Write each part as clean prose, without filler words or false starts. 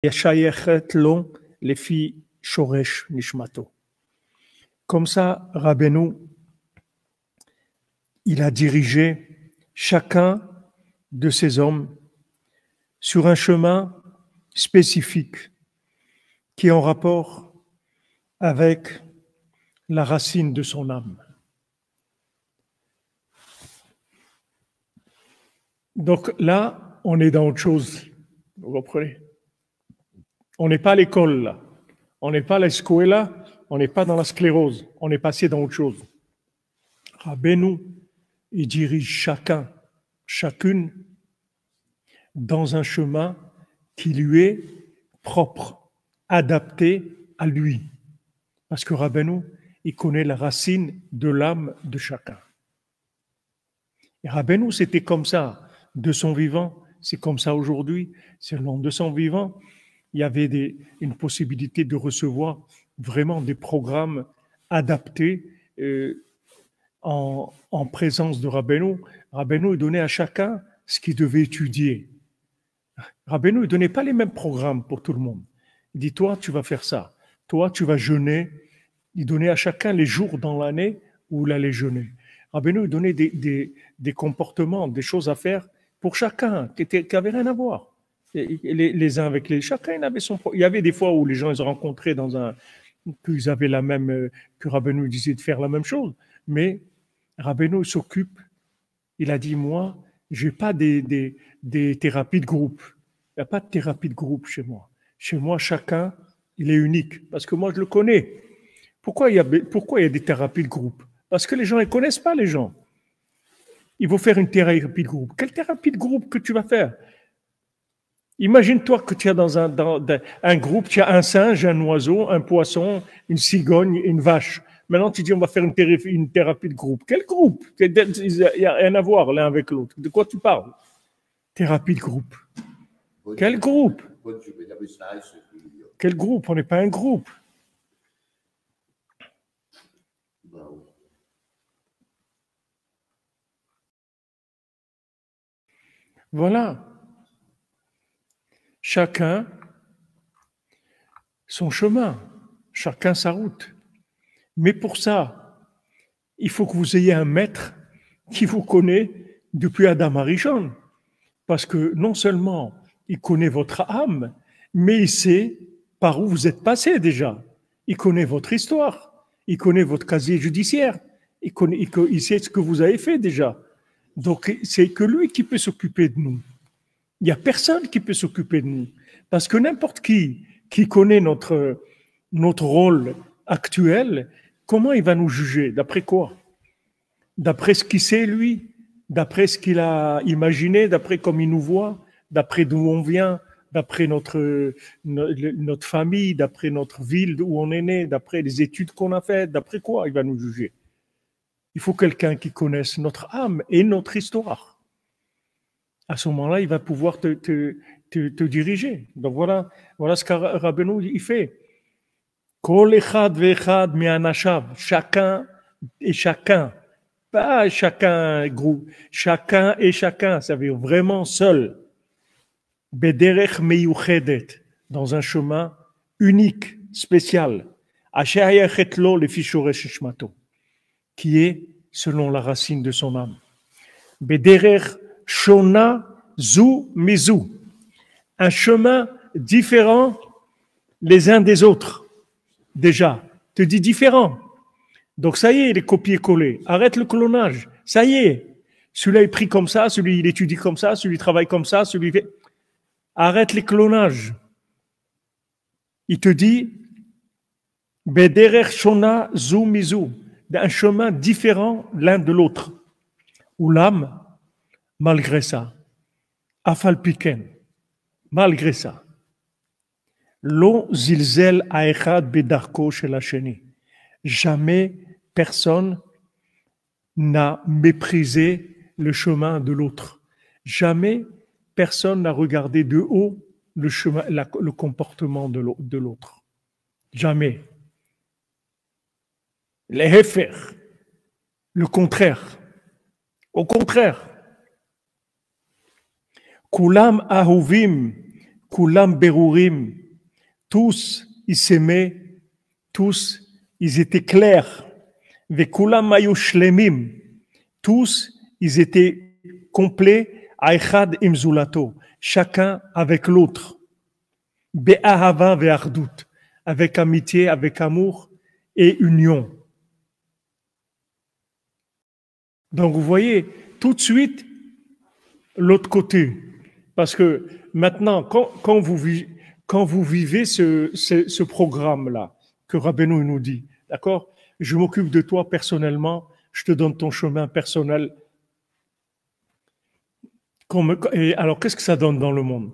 Yashayechet lo lefi shoresh nishmato. Comme ça, Rabbeinu, il a dirigé chacun de ces hommes sur un chemin spécifique qui est en rapport avec la racine de son âme. Donc là, on est dans autre chose. Vous comprenez? On n'est pas à l'école, là. On n'est pas à l'escuela, on n'est pas dans la sclérose. On est passé dans autre chose. Rabbeinu, il dirige chacune, dans un chemin qui lui est propre, adapté à lui. Parce que Rabbeinu, il connaît la racine de l'âme de chacun. Et Rabbeinu, c'était comme ça de son vivant, c'est comme ça aujourd'hui, selon de son vivant, il y avait une possibilité de recevoir vraiment des programmes adaptés en présence de Rabbeinu. Rabbeinu, il donnait à chacun ce qu'il devait étudier. Rabbeinu, il ne donnait pas les mêmes programmes pour tout le monde. Il dit, toi, tu vas faire ça. Toi, tu vas jeûner. Il donnait à chacun les jours dans l'année où il allait jeûner. Rabbeinu, il donnait des comportements, des choses à faire pour chacun, qui n'avaient rien à voir. Les uns avec les... Chacun il avait son... Il y avait des fois où les gens ils se rencontraient qu'ils avaient la même... que Rabbeinu disait de faire la même chose. Mais Rabbeinu s'occupe. Il a dit, moi, je n'ai pas des thérapies de groupe. Il n'y a pas de thérapie de groupe chez moi. Chez moi, chacun, il est unique. Parce que moi, je le connais. Pourquoi il y a des thérapies de groupe? Parce que les gens ne connaissent pas les gens. Il faut faire une thérapie de groupe. Quelle thérapie de groupe que tu vas faire? Imagine-toi que tu es dans un groupe, tu as un singe, un oiseau, un poisson, une cigogne, une vache. Maintenant, tu dis on va faire une thérapie de groupe. Quel groupe? Il n'y a rien à voir l'un avec l'autre. De quoi tu parles? Thérapie de groupe. Quel groupe? Quel groupe? On n'est pas un groupe. Voilà. Chacun son chemin, chacun sa route. Mais pour ça, il faut que vous ayez un maître qui vous connaît depuis Adam Arishon. Parce que non seulement il connaît votre âme, mais il sait par où vous êtes passé déjà. Il connaît votre histoire, il connaît votre casier judiciaire, il sait ce que vous avez fait déjà. Donc c'est que lui qui peut s'occuper de nous. Il n'y a personne qui peut s'occuper de nous. Parce que n'importe qui connaît notre rôle actuel, comment il va nous juger? D'après quoi? D'après ce qu'il sait, lui? D'après ce qu'il a imaginé? D'après comme il nous voit? D'après d'où on vient? D'après notre famille? D'après notre ville où on est né? D'après les études qu'on a faites? D'après quoi il va nous juger? Il faut quelqu'un qui connaisse notre âme et notre histoire. À ce moment-là, il va pouvoir te diriger. Donc voilà ce que Rabbeinu il fait. Kol echad ve'echad me'anashav, chacun et chacun, pas chacun groupe, chacun et chacun, ça veut dire vraiment seul. Bederech meyuchedet, dans un chemin unique, spécial. Asher hayachet lo lefi shoresh nishmato, qui est selon la racine de son âme. Bederech shona zu mizu, un chemin différent les uns des autres. Déjà, te dis différent. Donc ça y est, il est copié-collé. Arrête le clonage. Ça y est. Celui-là est pris comme ça, celui il étudie comme ça, celui travaille comme ça, celui fait... Arrête les clonages. Il te dit Bederech shona zu mizu, un chemin différent l'un de l'autre. Ou l'âme, malgré ça, afal piken, malgré ça, lo zilzel aechad bedarko shel hasheni. Jamais personne n'a méprisé le chemin de l'autre. Jamais personne n'a regardé de haut le comportement de l'autre. Jamais. Lehefer, le contraire. Au contraire. Kulam ahuvim, Kulam Berurim, tous, ils s'aimaient, tous, ils étaient clairs. Vekulam Mayu Shlemim, tous, ils étaient complets. Aichad Imzulato, chacun avec l'autre. Be'ahava ve'ardut, avec amitié, avec amour et union. Donc vous voyez, tout de suite, l'autre côté. Parce que maintenant, quand vous vivez ce programme-là, que Rabbeinu nous dit, d'accord, je m'occupe de toi personnellement, je te donne ton chemin personnel. Et alors, qu'est-ce que ça donne dans le monde?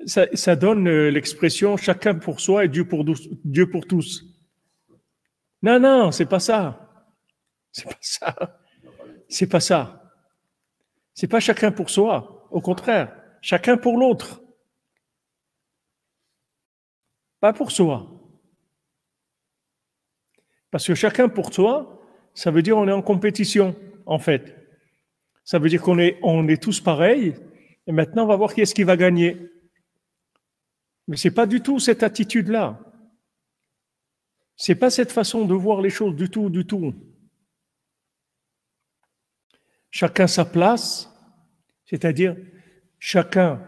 Ça donne l'expression chacun pour soi et Dieu pour tous. Non, non, c'est pas ça. C'est pas ça. C'est pas ça. C'est pas chacun pour soi. Au contraire, chacun pour l'autre. Pas pour soi. Parce que chacun pour soi, ça veut dire on est en compétition, en fait. Ça veut dire qu'on est tous pareils. Et maintenant, on va voir qui est-ce qui va gagner. Mais c'est pas du tout cette attitude-là. C'est pas cette façon de voir les choses du tout, du tout. Chacun sa place, c'est-à-dire chacun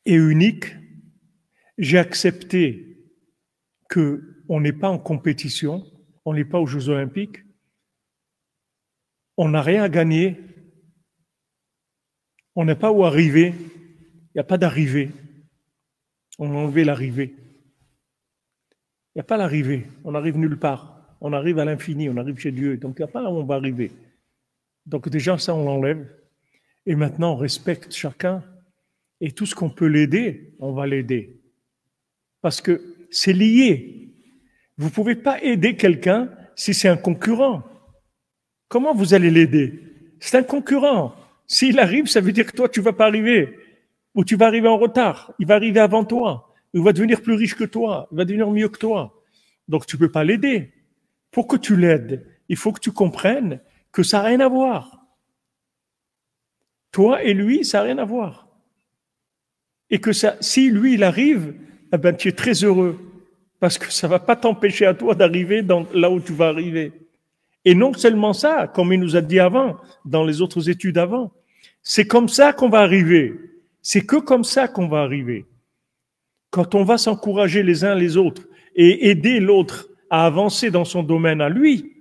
est unique. J'ai accepté qu'on n'est pas en compétition, on n'est pas aux Jeux Olympiques, on n'a rien à gagner, on n'est pas où arriver, il n'y a pas d'arrivée. On a enlevé l'arrivée. Il n'y a pas l'arrivée, on n'arrive nulle part. On arrive à l'infini, on arrive chez Dieu, donc il n'y a pas là où on va arriver. Donc déjà, ça, on l'enlève. Et maintenant, on respecte chacun. Et tout ce qu'on peut l'aider, on va l'aider. Parce que c'est lié. Vous ne pouvez pas aider quelqu'un si c'est un concurrent. Comment vous allez l'aider? C'est un concurrent. S'il arrive, ça veut dire que toi, tu ne vas pas arriver. Ou tu vas arriver en retard. Il va arriver avant toi. Il va devenir plus riche que toi. Il va devenir mieux que toi. Donc, tu ne peux pas l'aider. Pour que tu l'aides, il faut que tu comprennes que ça n'a rien à voir. Toi et lui, ça n'a rien à voir. Et que ça, si lui, il arrive, eh ben, tu es très heureux. Parce que ça ne va pas t'empêcher à toi d'arriver là où tu vas arriver. Et non seulement ça, comme il nous a dit avant, dans les autres études avant, c'est comme ça qu'on va arriver. C'est que comme ça qu'on va arriver. Quand on va s'encourager les uns les autres et aider l'autre à avancer dans son domaine à lui,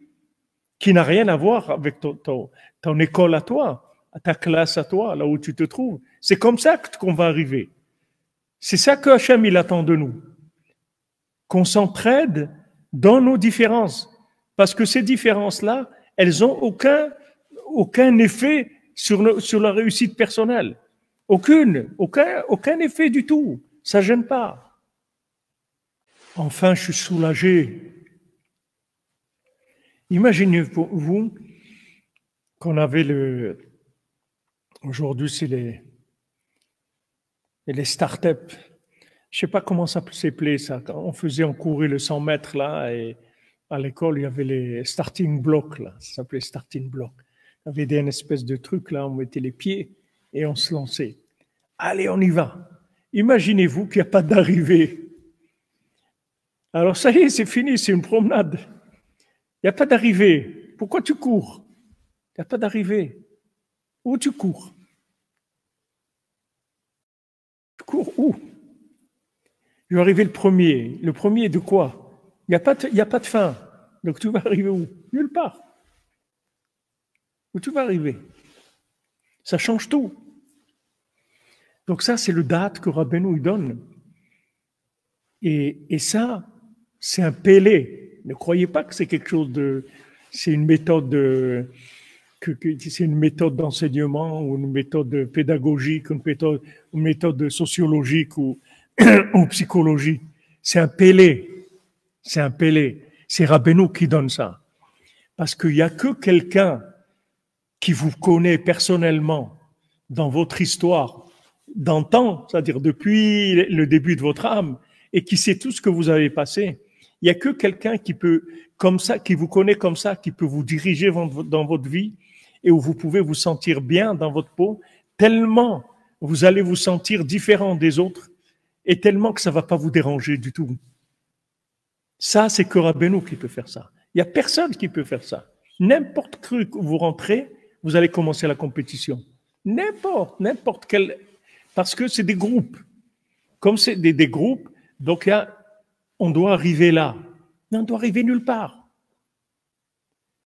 qui n'a rien à voir avec ton école à toi, ta classe à toi, là où tu te trouves. C'est comme ça qu'on va arriver. C'est ça que Hachem, il attend de nous. Qu'on s'entraide dans nos différences. Parce que ces différences-là, elles n'ont aucun effet sur la réussite personnelle. Aucun effet du tout. Ça ne gêne pas. Enfin, je suis soulagé. Imaginez-vous qu'on avait aujourd'hui, c'est les start-up. Je ne sais pas comment ça s'appelait ça. Quand on courait le 100 mètres là, et à l'école, il y avait les starting blocks là. Ça s'appelait starting block. Il y avait une espèce de truc là, on mettait les pieds et on se lançait. Allez, on y va. Imaginez-vous qu'il n'y a pas d'arrivée. Alors ça y est, c'est fini, c'est une promenade. Il n'y a pas d'arrivée. Pourquoi tu cours? Il n'y a pas d'arrivée. Où tu cours? Tu cours où? Je vais arriver le premier. Le premier de quoi? Il n'y a pas de fin. Donc tu vas arriver où? Nulle part. Où tu vas arriver? Ça change tout. Donc ça, c'est le date que Rabbeinu donne. Et ça, c'est un pélé. Ne croyez pas que c'est quelque chose c'est une méthode c'est une méthode d'enseignement ou une méthode pédagogique, une méthode sociologique ou psychologique. C'est un pélé. C'est un pélé. C'est Rabbeinu qui donne ça. Parce qu'il n'y a que quelqu'un qui vous connaît personnellement dans votre histoire, d'antan, c'est-à-dire depuis le début de votre âme, et qui sait tout ce que vous avez passé. Il n'y a que quelqu'un qui peut, comme ça, qui vous connaît comme ça, qui peut vous diriger dans votre vie et où vous pouvez vous sentir bien dans votre peau, tellement vous allez vous sentir différent des autres et tellement que ça ne va pas vous déranger du tout. Ça, c'est que Rabbeinu qui peut faire ça. Il n'y a personne qui peut faire ça. N'importe que vous rentrez, vous allez commencer la compétition. N'importe quel... Parce que c'est des groupes. Comme c'est des groupes, donc on doit arriver là. Mais on doit arriver nulle part.